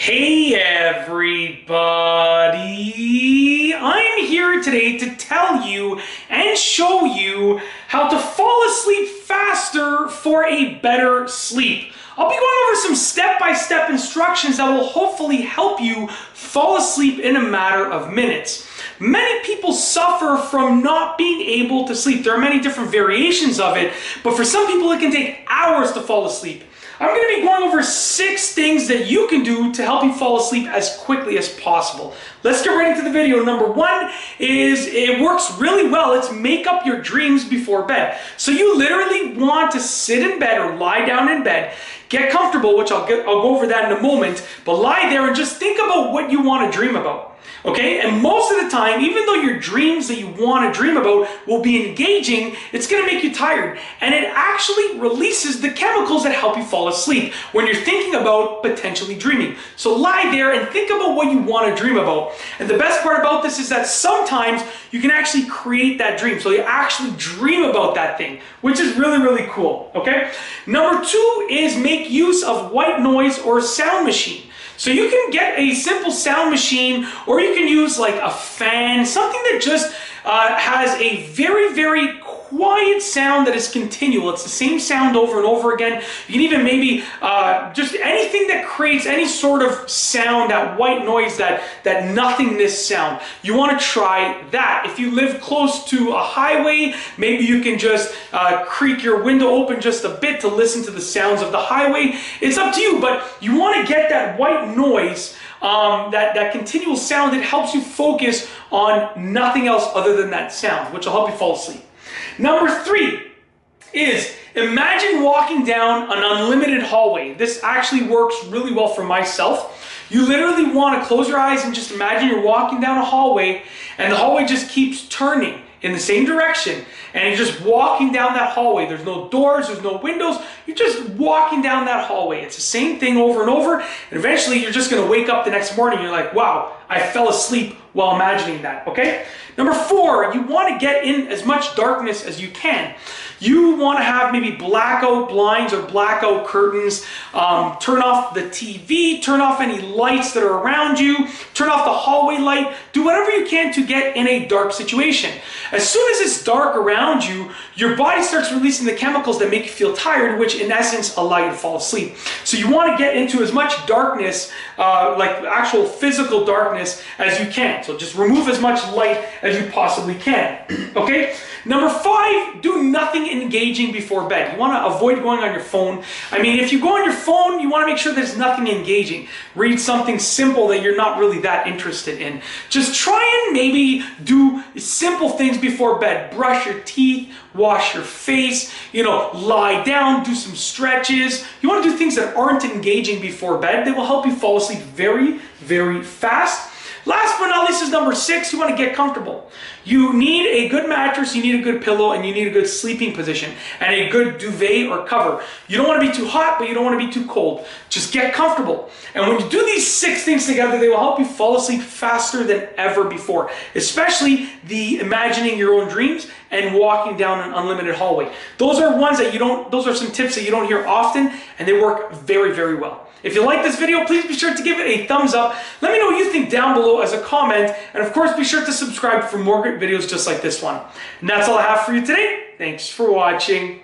Hey everybody! I'm here today to tell you and show you how to fall asleep faster for a better sleep. I'll be going over some step-by-step instructions that will hopefully help you fall asleep in a matter of minutes. Many people suffer from not being able to sleep. There are many different variations of it, but for some people it can take hours to fall asleep. I'm going to be going over 6 things that you can do to help you fall asleep as quickly as possible. Let's get right into the video. Number 1 is, it works really well. It's make up your dreams before bed. So you literally want to sit in bed or lie down in bed, get comfortable, which I'll go over that in a moment, but lie there and just think about what you want to dream about. Okay, and most of the time, even though your dreams that you want to dream about will be engaging, it's going to make you tired. And it actually releases the chemicals that help you fall asleep when you're thinking about potentially dreaming. So lie there and think about what you want to dream about. And the best part about this is that sometimes you can actually create that dream. So you actually dream about that thing, which is really, really cool. Okay, number 2 is make use of white noise or sound machine. So you can get a simple sound machine, or you can use like a fan, something that just has a very, very quiet sound that is continual. It's the same sound over and over again. You can even maybe just anything that creates any sort of sound, that white noise, that nothingness sound. You want to try that. If you live close to a highway, maybe you can just creak your window open just a bit to listen to the sounds of the highway. It's up to you, but you want to get that white noise, that continual sound that helps you focus on nothing else other than that sound, which will help you fall asleep. Number 3 is imagine walking down an unlimited hallway. This actually works really well for myself. You literally want to close your eyes and just imagine you're walking down a hallway, and the hallway just keeps turning in the same direction, and you're just walking down that hallway. There's no doors, there's no windows, you're just walking down that hallway. It's the same thing over and over, and eventually you're just going to wake up the next morning, you're like, wow, I fell asleep while imagining that, okay? Number 4, you want to get in as much darkness as you can. You want to have maybe blackout blinds or blackout curtains, turn off the TV, turn off any lights that are around you, turn off the hallway light, do whatever you can to get in a dark situation. As soon as it's dark around you, your body starts releasing the chemicals that make you feel tired, which in essence allow you to fall asleep. So you want to get into as much darkness, like actual physical darkness, as you can. So just remove as much light as you possibly can, okay? Number 5, do nothing engaging before bed. You want to avoid going on your phone. I mean, if you go on your phone, you want to make sure there's nothing engaging. Read something simple that you're not really that interested in. Just try and maybe do simple things before bed. Brush your teeth, wash your face, lie down, do some stretches. You want to do things that aren't engaging before bed. They will help you fall asleep very, very fast. Last but not least is number 6, you want to get comfortable. You need a good mattress, you need a good pillow, and you need a good sleeping position, and a good duvet or cover. You don't want to be too hot, but you don't want to be too cold. Just get comfortable. And when you do these 6 things together, they will help you fall asleep faster than ever before, especially the imagining your own dreams and walking down an unlimited hallway. Those are those are some tips that you don't hear often, and they work very, very well. If you like this video, please be sure to give it a thumbs up. Let me know what you think down below as a comment. And of course, be sure to subscribe for more great videos just like this one. And that's all I have for you today. Thanks for watching.